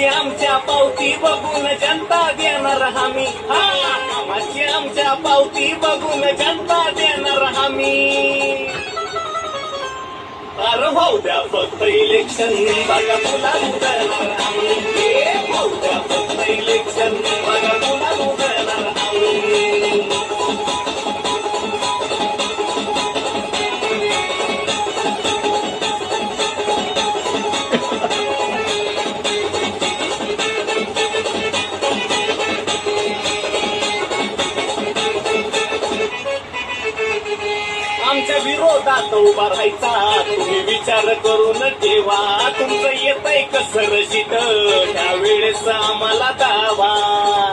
आमच्या पावती बघून जनता देणार हमी. कामाची आमच्या पावती बघून जनता देणार हमी. अरे भाऊ द्या फक्त इलेक्शन बघा तुला उतरणार आम्ही. भाऊ द्या फक्त इलेक्शन बघा तुला उतरणार आम्ही. आमच्या विरोधात उभा राहायचा तुम्ही विचार करून ठेवा. तुमचं येतंय कसं रशीद त्यावेळेस आम्हाला दावा.